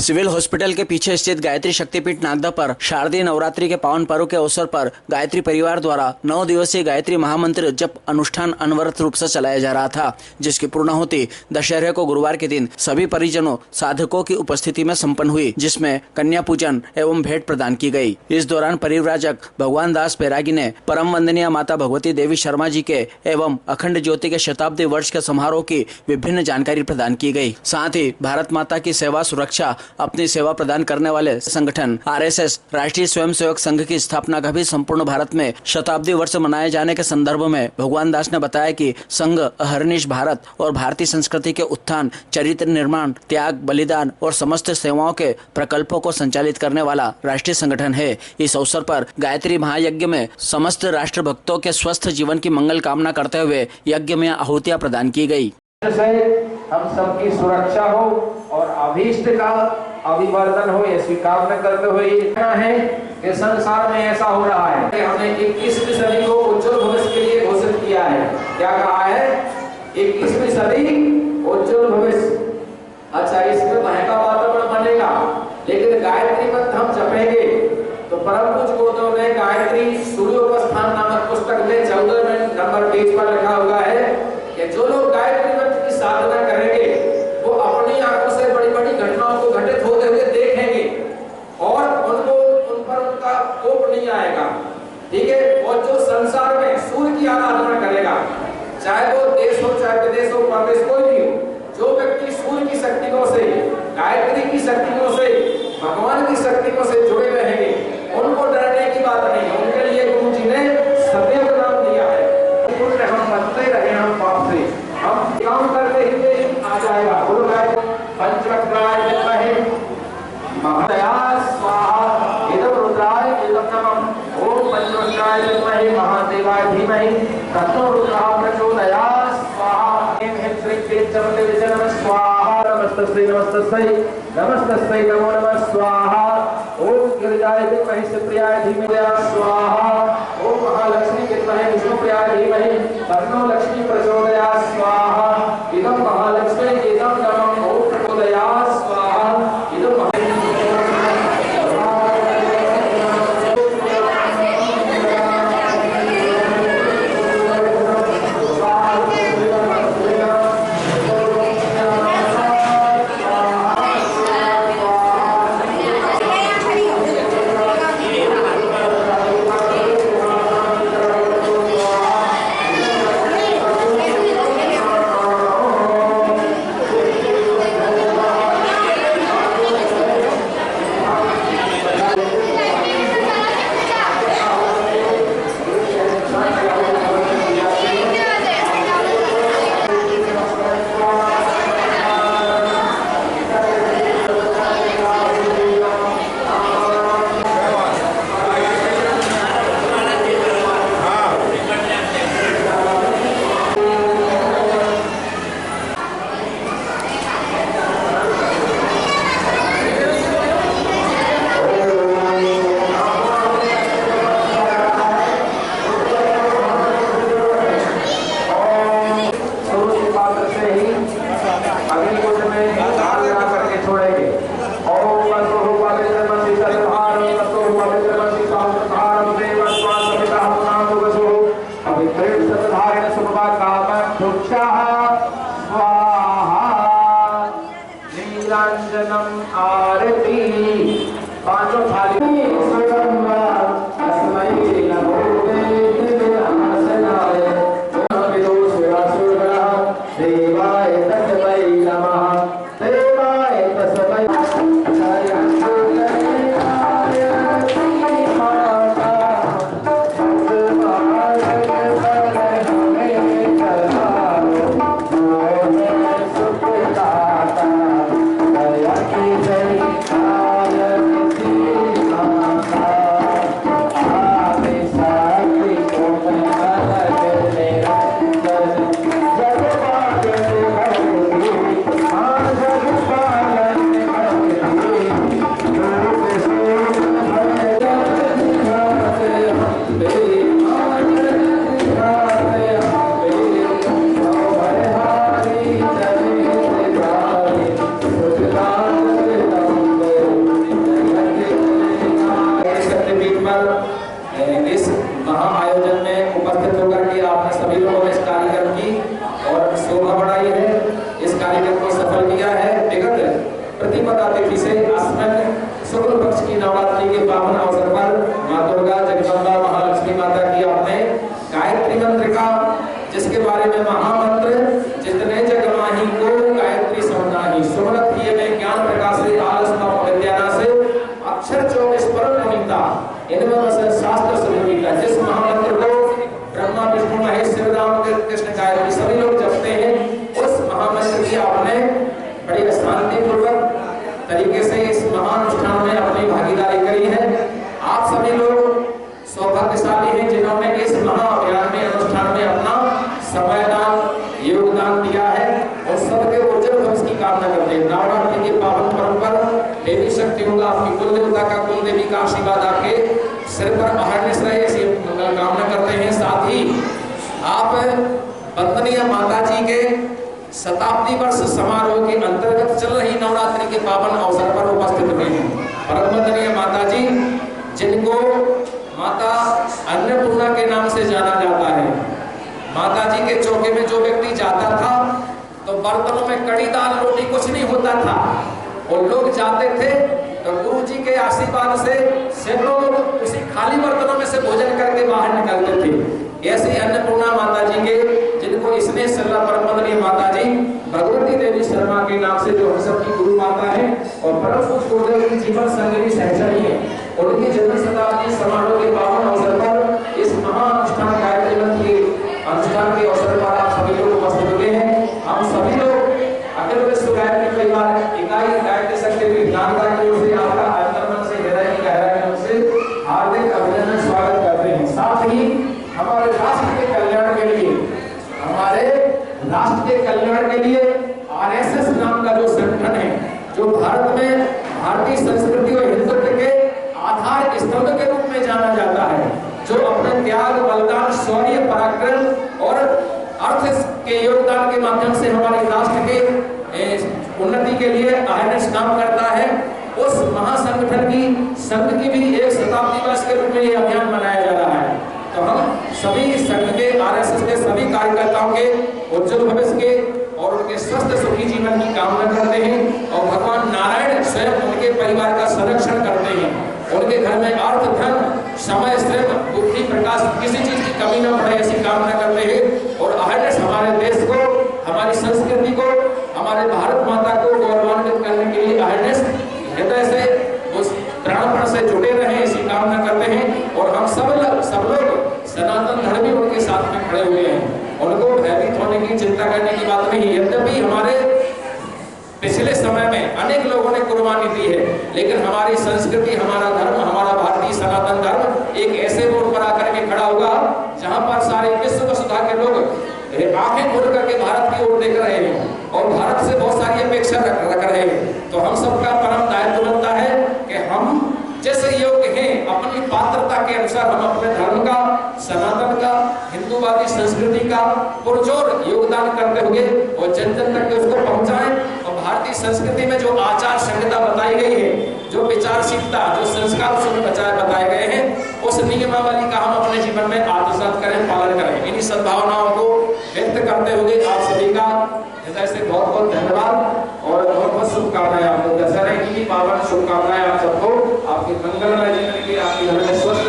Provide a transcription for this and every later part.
Civil hospital के पीछे स्थित गायत्री शक्तिपीठ नागदा पर शारदीय नवरात्रि के पावन पर्व के अवसर पर गायत्री परिवार द्वारा 9 दिवसीय गायत्री महामंत्र जप अनुष्ठान अनवरत रूप से चलाया जा रहा था, जिसकी पूर्णाहुति दशहरे को गुरुवार के दिन सभी परिजनों साधकों की उपस्थिति में संपन्न हुई, जिसमें कन्या पूजन एवं भेंट प्रदान की गई। इस दौरान परिव्राजक भगवान दास बैरागी ने परम वंदनीय माता भगवती देवी शर्मा जी के एवं अखंड ज्योति के शताब्दी वर्ष के समारोह की विभिन्न जानकारी प्रदान की गई। साथ ही भारत माता की सेवा सुरक्षा अपनी सेवा प्रदान करने वाले संगठन आरएसएस राष्ट्रीय स्वयंसेवक संघ की स्थापना का भी संपूर्ण भारत में शताब्दी वर्ष मनाए जाने के संदर्भ में भगवान दास ने बताया कि संघ अहर्निश भारत और भारतीय संस्कृति के उत्थान, चरित्र निर्माण, त्याग, बलिदान और समस्त सेवाओं के प्रकल्पों को संचालित करने वाला राष्ट्रीय संगठन है। इस अवसर पर गायत्री महायज्ञ में समस्त राष्ट्र भक्तों के स्वस्थ जीवन की मंगल कामना करते हुए यज्ञ में आहुतियां प्रदान की गई। हम सबकी सुरक्षा हो और अभीष्ट का अभिवर्धन हो, ये स्वीकार करते हुए ये कहना है कि संसार में ऐसा हो रहा है कि हमने 21वीं सदी को उज्जवल भविष्य के लिए घोषित किया है। क्या कहा है? 21वीं सदी उज्जवल भविष्य। अच्छा, इसमें महंगा वातावरण बनेगा, लेकिन गायत्री मंत्र हम जपेंगे तो परम पूज्य गुरुदेव ने गायत्री सूर्योपस्थान नामक पुस्तक में 14वें नंबर पेज पर लिखा हुआ है कि जो लोग गायत्री मंत्र की साधना करेंगे वो अपनी आंखों से बड़ी बड़ी घटनाओं को घटित होते हुए देखेंगे और उनको उन पर उनका कोप नहीं आएगा। ठीक है? और जो संसार में सूर्य की आराधना करेगा, चाहे वो देश हो, चाहे विदेश हो, परदेश, कोई भी हो, जो व्यक्ति सूर्य की शक्तियों से, गायत्री की शक्तियों से, भगवान की शक्तियों से जुड़े रहेंगे, उनको डरने की बात नहीं है। उनके लिए गुरु जी ने सदैव नाम दिया है। पुण्य हम बनते रहे, हम पाप से हम काम करते हुए आ जाएगा। बोलो गायत्री पंचवक्त्राय विद्महे महादया स्वाहा इदं रुद्राय इदं नमः। ओम पंचवक्त्राय विद्महे महादेवाय धीमहि तन्नो रुद्रः प्रचोदयात् स्वाहा। हेम श्री केशवते विजय नमः स्वाहा। नमस्तस्यै नमस्तस्यै नमस्तस्यै नमो नमः स्वाहा। ओम गिरिजाय विद्महे सुप्रियाय धीमहि स्वाहा। ओम महालक्ष्मी विद्महे विष्णुप्रियाय धीमहि तन्नो लक्ष्मी प्रचोदयात् स्वाहा। इदं महालक्ष्मी इदं नमः। ओम प्रचोदयात् स्वाहा। इदं आरती पांचों थाली ज्ञान प्रकाश से आलस पाप विद्याना से अक्षर 24 परम नवीनता इनमें बस शास्त्र सुनिता जिस महामंत्र को ब्रह्मा विष्णु महेश शिवराम कृष्ण गायत्री सभी लोग जपते हैं उस महामंत्र की आपने बड़ी शांतिपूर्वक तरीके से इस महानुष्ठान में अपनी भागीदारी करी है। आप सभी लोग सौभाग्यशाली हैं जिन्होंने इस महाअभियान में अनुष्ठान में अपना समयदान योगदान दिया है और सबके उज्जवल भविष्य की कामना करते हैं। नवरात्रि के पावन पर्व पर देवी शक्तियों का आपकी कुल देवता का कुल देवी का आशीर्वाद आपके सिर पर अहरनिश रहे ऐसी कामना करते हैं। साथ ही आप वंदनीय माता जी के शताब्दी वर्ष समारोह के अंतर्गत चल रही नवरात्रि के पावन अवसर पर उपस्थित हुए हैं। परम वंदनीय माता जी जिनको माता अन्नपूर्णा के नाम से जाना जाता है। माता जी के चौके में जो व्यक्ति जाता था तो बर्तनों में कड़ी दाल रोटी कुछ नहीं होता था और लोग जाते थे तो गुरु जी के आशीर्वाद से सैकड़ों लोग उसी खाली बर्तनों में से भोजन करके बाहर निकलते थे। ऐसी अन्नपूर्णा माता जी के जिनको इसने सरला परम वंदनीय माता जी भगवती देवी शर्मा के नाम से जो हम सबकी गुरु माता है और परम पूज्य गुरुदेव की जीवन संगिनी सहचरी है उनकी जन्म शताब्दी समारोह के पावन अवसर पर इस महाअनुष्ठान गायत्री मंत्र के अनुष्ठान के अवसर पर आप सभी लोग उपस्थित हुए हैं। हम सभी लोग अखिल विश्व गायत्री परिवार इकाई गायत्री शक्ति विज्ञानता की ओर से आपका अंतर्मन से हृदय की गहराई से हार्दिक अभिनंदन स्वागत करते हैं। साथ ही हमारे राष्ट्र के कल्याण के लिए आरएसएस नाम का जो संगठन है जो भारत में भारतीय संस्कृति और हिंदुत्व के आधार स्तंभ के रूप में जाना जाता है, जो अपने त्याग बलिदान शौर्य पराक्रम और अर्थ के योगदान के माध्यम से हमारे राष्ट्र के उन्नति के लिए अहरनिश काम करता है। उस महासंगठन की संघ की भी एक शताब्दी वर्ष के रूप में ये अभियान मनाया जा रहा है। तो हम सभी संघ के आरएसएस के सभी कार्यकर्ताओं के उज्जवल भविष्य के और उनके स्वस्थ सुखी जीवन की कामना करते हैं और भगवान नारायण स्वयं उनके परिवार का संरक्षण करते हैं। उनके घर में अर्थ धन समय श्रम बुद्धि प्रकाश किसी चीज की कमी न पड़े ऐसी कामना करते हैं और अहरनिश हमारे देश को हमारी संस्कृति को हमारे भारत माता को गौरवान्वित करने के लिए अहरनिश हृदय से उस प्राणपण से जुड़े रहे ऐसी कामना करते हैं। और हम सब लोग सनातन धर्म भी उनके साथ में खड़े हुए हैं, उनको भयभीत होने की चिंता करने की बात नहीं। यद्यपि हमारे पिछले समय में अनेक लोगों ने कुर्बानी दी है, लेकिन हमारी संस्कृति हमारा धर्म हमारा भारतीय सनातन धर्म एक ऐसे मोड़ पर आकर के खड़ा होगा जहां पर सारे विश्व वसुधा के लोग आंखें खोल करके भारत की ओर देख रहे हैं और भारत से बहुत सारी अपेक्षा रख रहे हैं। तो हम सबका परम दायित्व बनता है कि हम जैसे योग्य हैं अपनी पात्रता के अनुसार हम अपने धर्म का सनातन का हिंदूवादी संस्कृति का पुरजोर योगदान करते हुए और जन जन तक उसको पहुंचाएं। और भारतीय संस्कृति में जो आचार संहिता बताई गई है, जो विचारशीलता जो संस्कार उसमें बताए गए हैं, उस नियमावली का हम अपने जीवन में आत्मसात करें पालन करें। इन्हीं सद्भावनाओं को व्यक्त करते हुए आप सभी का हृदय से बहुत बहुत धन्यवाद और बहुत बहुत शुभकामनाएं। आपको दशहरे की पावन शुभकामनाएं आप सबको, आपके मंगलमय जीवन के आपके घर में स्वस्थ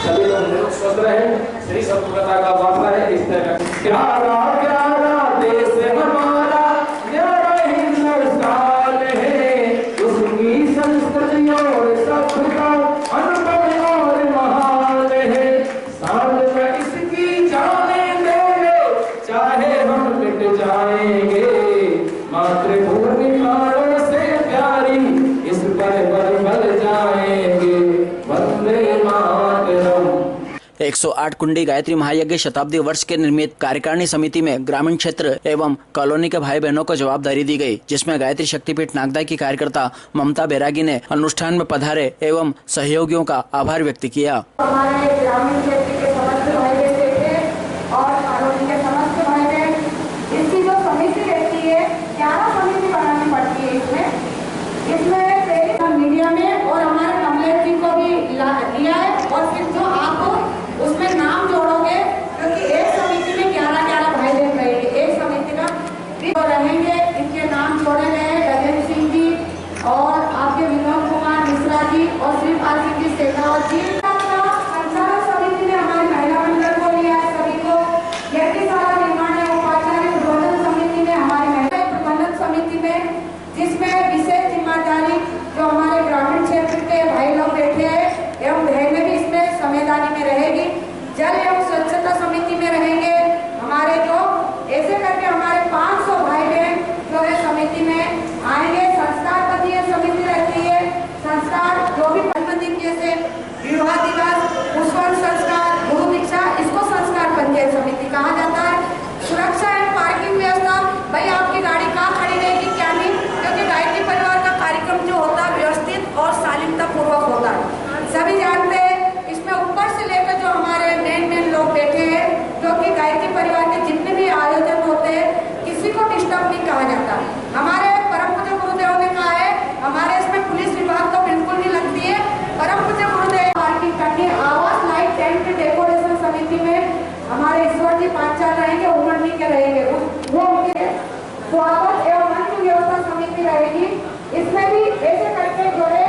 सभी लोग स्वस्थ रहे। श्री संपूर्णता का वास्ता है। इस तरह प्यारा प्यारा देश हमारा प्यारा हिंदुस्तान है, उसकी संस्कृति और सभ्यता अनुभव और महान है। साथ में इसकी जाने देंगे चाहे हम मिट जाएंगे, मातृभूमि प्राणों से प्यारी इस पर बल जाएंगे। वंदे मातरम। 108 कुंडी गायत्री महायज्ञ शताब्दी वर्ष के निर्मित कार्यकारिणी समिति में ग्रामीण क्षेत्र एवं कॉलोनी के भाई बहनों को जवाबदारी दी गई, जिसमें गायत्री शक्तिपीठ नागदा की कार्यकर्ता ममता बैरागी ने अनुष्ठान में पधारे एवं सहयोगियों का आभार व्यक्त किया। हमारे ग्रामीण क्षेत्र के समस्त भाई बहन थे और कॉलोनी के समस्त भाई बहन, इसकी जो समिति रहती है 11 समिति बनानी पड़ती है। इसमें मीडिया में और हमारे कमलेश जी को भी लिया है और फिर जो आप उसमें नाम जोड़ोगे, क्योंकि एक समिति में 11 भाई बहन रहेंगे, एक समिति का तो रहेंगे। इनके नाम जोड़े गए हैं गजेंद्र सिंह जी और आपके विनोद कुमार मिश्रा जी और श्रीपाल सिंह जी शेखावत जी। संचालक समिति ने हमारे महिला मंडल को लिया है सभी को। यज्ञशाला निर्माण उपाचार्य प्रबंधन समिति ने हमारी महिला प्रबंधन समिति में, जिसमें विशेष जिम्मेदारी हमारे परम पूज्य गुरुदेव ने कहा है, हमारे इसमें पुलिस विभाग तो बिल्कुल नहीं लगती है। परम पूज्य गुरुदेव पार्किंग करके आवास लाइट टेंट डेकोरेशन समिति में हमारे ईश्वर जी 5 साल रहेंगे, उमर जी के रहेंगे, वो उनके स्वागत एवं मंच व्यवस्था समिति रहेगी। इसमें भी ऐसे करके जो है